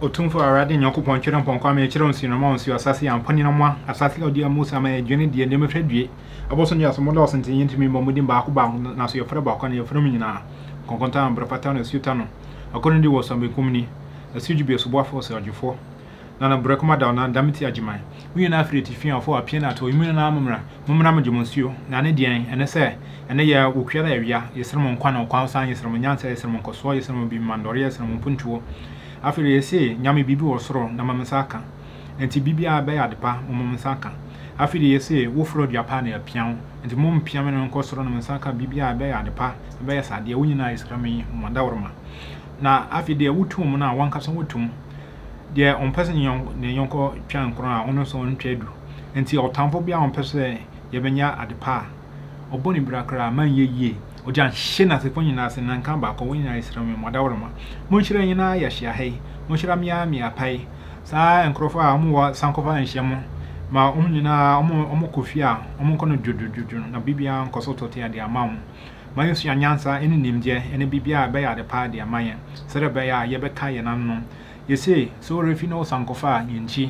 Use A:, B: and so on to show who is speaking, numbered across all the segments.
A: Otumfo arade nyakopon twere mpon Kwame kyerɛ nsi no ma nsi asase ampani no mo asase odi amusa ma edwene de ne mefrɛ due aboso nya so mo lɔs ntin yintimi mo mudi ba ko ba na so yefrɛ ba ko na yefrɛ mu nyina konkonta ambrapata na suta no akono di wo so bekumni asujube so boafo so adwefo na na brekoma da na damti agiman wi na afri tifin afo apia na to imu na ammra mumra mjemonsuo na ne dean ene se ene ye wokwela awia yesrem nkwa na nkwa san yesrem nyansa yesrem nkoso yesrem bi mandore yesrem puntuo afiri yesi nyame bibi wo soro na mamsaka enti bibia ba ya depa mamsaka afiri yesi wo fro duapa na apian enti mum piam no nkosoro na mamsaka bibia ba ya depa ba ya sade wonyina yesrem mandaworma na afide wutum na wankasa wutum de on person ne yonko twan kro a ono so ntwadu enti otamfo bia on pese ye benya adepa oboni brakra man yeye ojan hye na se ponyi na se nanka ba ko wonyina yesrem madaworma monhira nyina ya hye ahai monhira mi apai saa enkrofo a mo Sankɔfa nhye ma nyina omo kofia omo kono dwodwodwo na bibia nkoso tote ade amam ma yesu anyansa ene nimje ene bibia ba ya adepa de amaye sere ba ya ye beka ye nanno yesi so refino Sankɔfa yenchi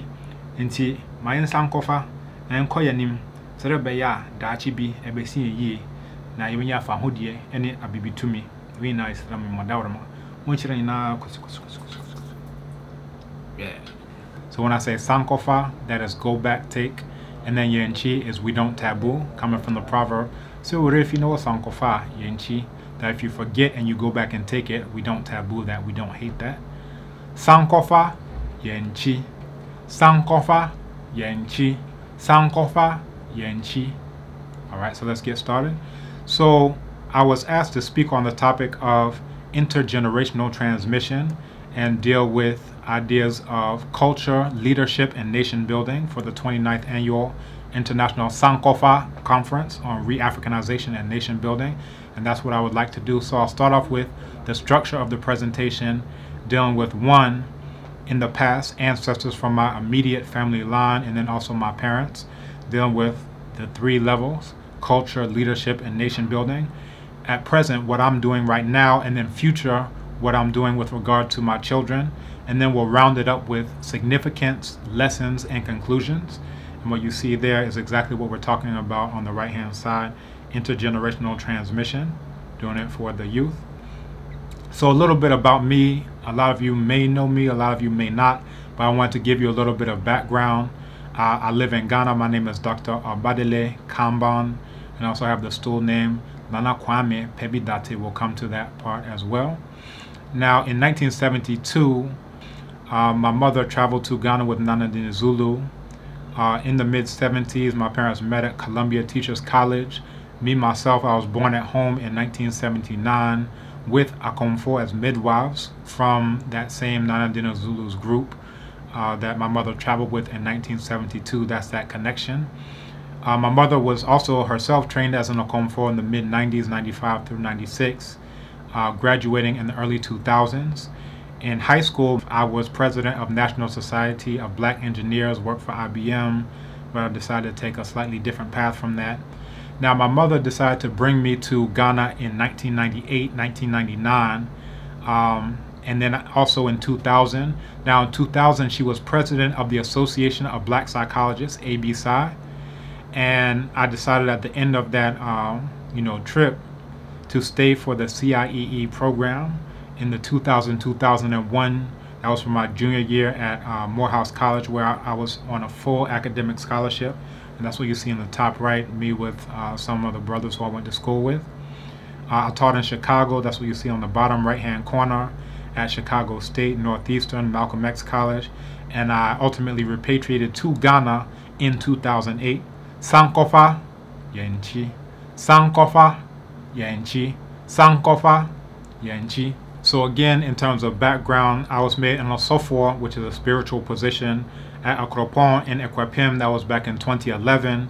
A: enti ma yen Sankɔfa na enko yanim sere ba ya daachi bi ebesi yie na yenya fa hodie ene abibitumi we na islam modawrama monchira ina kusukusu. Yeah. So when I say Sankɔfa, that is go back, take, and then yenchi is we don't taboo, coming from the proverb. So if you know Sankɔfa, yenchi, that if you forget and you go back and take it, we don't taboo that, we don't hate that. Sankɔfa, yenchi. Sankɔfa, yenchi. Sankɔfa, yenchi. All right, so let's get started. So I was asked to speak on the topic of intergenerational transmission and deal with ideas of culture, leadership, and nation building for the 29th Annual International Sankɔfa Conference on ReAfrikanization and Nation Building. And that's what I would like to do. So I'll start off with the structure of the presentation, dealing with one, in the past, ancestors from my immediate family line, and then also my parents, dealing with the 3 levels, culture, leadership, and nation building. At present, what I'm doing right now, and then future, what I'm doing with regard to my children, and then we'll round it up with significance, lessons, and conclusions. And what you see there is exactly what we're talking about on the right-hand side, intergenerational transmission, doing it for the youth. So a little bit about me. A lot of you may know me, a lot of you may not, but I want to give you a little bit of background. I live in Ghana. My name is Dr. Abadele Kambon, and I also have the stool name Nana Kwame. Pɛbi Date will come to that part as well. Now, in 1972, my mother traveled to Ghana with Nana Dinizulu. In the mid-70s, my parents met at Columbia Teachers College. Me, myself, I was born at home in 1979 with Akomfo as midwives from that same Nana Dinizulu's group that my mother traveled with in 1972. That's that connection. My mother was also herself trained as an Akomfo in the mid-90s, 95 through 96, graduating in the early 2000s. In high school, I was president of National Society of Black Engineers, worked for IBM, but I decided to take a slightly different path from that. Now, my mother decided to bring me to Ghana in 1998, 1999, and then also in 2000. Now, in 2000, she was president of the Association of Black Psychologists, ABPSI, and I decided at the end of that, trip to stay for the CIEE program in the 2000-2001. That was for my junior year at Morehouse College, where I was on a full academic scholarship. And that's what you see in the top right, me with some of the brothers who I went to school with. I taught in Chicago. That's what you see on the bottom right-hand corner at Chicago State, Northeastern, Malcolm X College. And I ultimately repatriated to Ghana in 2008. Sankɔfa, yenchi. Sankɔfa, yenchi. Sankɔfa, yenchi. So again, in terms of background, I was made an Osofo, which is a spiritual position, at Akropon in Ekwapim. That was back in 2011.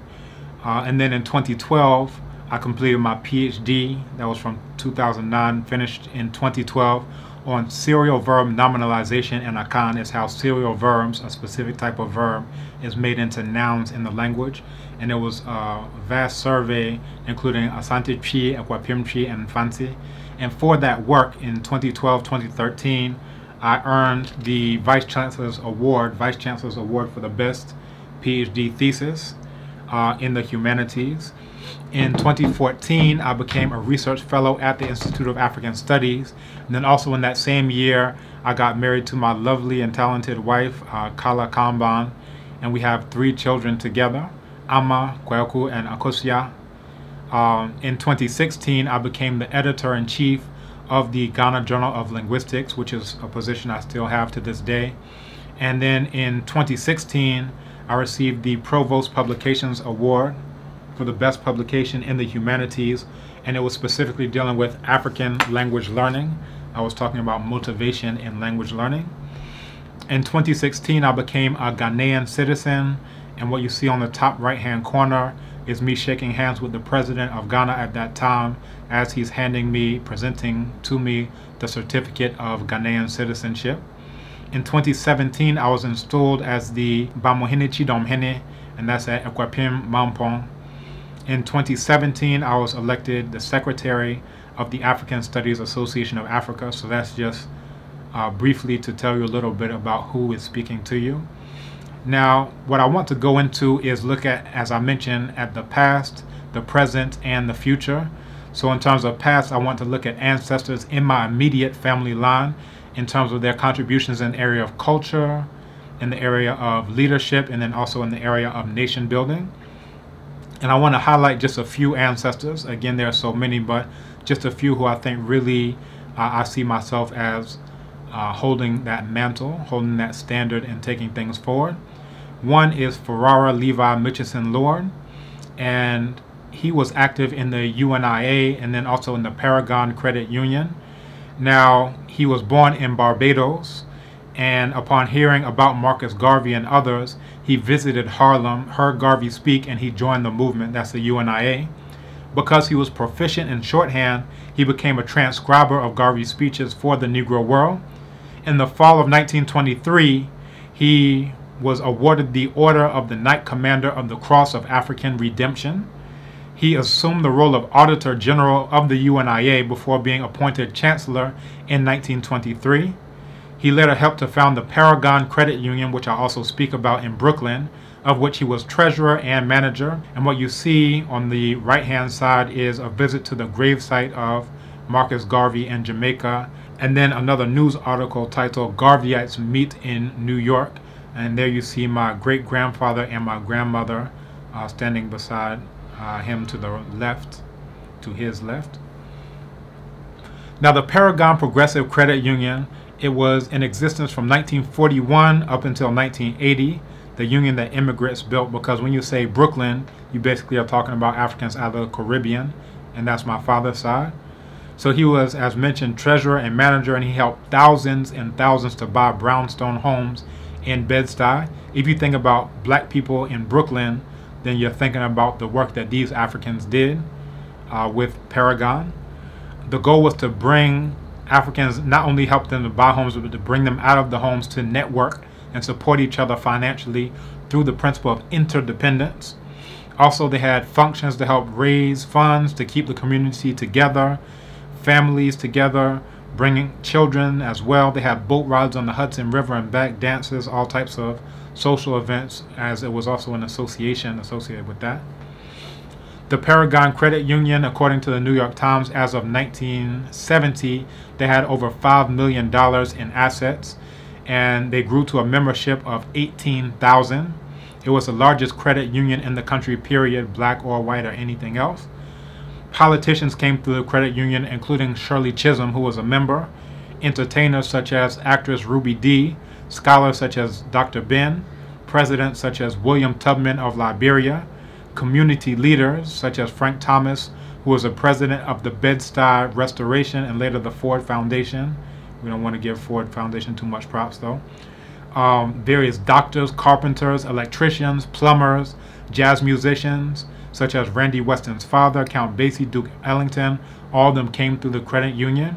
A: And then in 2012, I completed my PhD. That was from 2009, finished in 2012, on serial verb nominalization and Akan, is how serial verbs, a specific type of verb, is made into nouns in the language. And it was a vast survey, including Asante Chi, Ekwapim Chi, and Fanti. And for that work in 2012-2013, I earned the Vice Chancellor's Award for the best PhD thesis in the humanities. In 2014, I became a research fellow at the Institute of African Studies. And then also in that same year, I got married to my lovely and talented wife, Kala Kambon, and we have 3 children together, Ama, Kweku, and Akosia. In 2016, I became the editor-in-chief of the Ghana Journal of Linguistics, which is a position I still have to this day. And then in 2016, I received the Provost Publications Award for the best publication in the humanities, and it was specifically dealing with African language learning. I was talking about motivation in language learning. In 2016, I became a Ghanaian citizen, and what you see on the top right-hand corner is me shaking hands with the president of Ghana at that time as he's presenting to me the certificate of Ghanaian citizenship. In 2017, I was installed as the Bamohene Chidomhene, and that's at Ekwapim Mampong. In 2017, I was elected the Secretary of the African Studies Association of Africa. So that's just briefly to tell you a little bit about who is speaking to you. Now, what I want to go into is look at, as I mentioned, at the past, the present, and the future. So in terms of past, I want to look at ancestors in my immediate family line in terms of their contributions in the area of culture, in the area of leadership, and then also in the area of nation building. And I want to highlight just a few ancestors. Again, there are so many, but just a few who I think really I see myself as holding that mantle, holding that standard, and taking things forward. One is Ferrara Levi Mitchison Lord, and he was active in the UNIA and then also in the Paragon Credit Union. Now, he was born in Barbados, and upon hearing about Marcus Garvey and others, he visited Harlem, heard Garvey speak, and he joined the movement. That's the UNIA. Because he was proficient in shorthand, he became a transcriber of Garvey's speeches for the Negro world. In the fall of 1923, he was awarded the Order of the Knight Commander of the Cross of African Redemption. He assumed the role of Auditor General of the UNIA before being appointed Chancellor in 1923. He later helped to found the Paragon Credit Union, which I also speak about in Brooklyn, of which he was treasurer and manager. And what you see on the right-hand side is a visit to the gravesite of Marcus Garvey in Jamaica, and then another news article titled "Garveyites Meet in New York." And there you see my great-grandfather and my grandmother standing beside him to the left, to his left. Now, the Paragon Progressive Credit Union, it was in existence from 1941 up until 1980, the union that immigrants built, because when you say Brooklyn, you basically are talking about Africans out of the Caribbean, and that's my father's side. So he was, as mentioned, treasurer and manager, and he helped thousands and thousands to buy brownstone homes in Bed-Stuy. If you think about black people in Brooklyn, then you're thinking about the work that these Africans did with Paragon. The goal was to bring Africans, not only help them to buy homes, but to bring them out of the homes to network and support each other financially through the principle of interdependence. Also, they had functions to help raise funds to keep the community together, families together, bringing children as well. They had boat rides on the Hudson River and back, dances, all types of social events, as it was also an association associated with that. The Paragon Credit Union, according to the New York Times, as of 1970, they had over $5 million in assets, and they grew to a membership of 18,000. It was the largest credit union in the country, period, black or white or anything else. Politicians came through the credit union, including Shirley Chisholm, who was a member, entertainers such as actress Ruby Dee, scholars such as Dr. Ben, presidents such as William Tubman of Liberia, community leaders such as Frank Thomas, who was the president of the Bed-Stuy Restoration and later the Ford Foundation. We don't want to give Ford Foundation too much props though. Various doctors, carpenters, electricians, plumbers, jazz musicians such as Randy Weston's father, Count Basie Duke Ellington. All of them came through the credit union.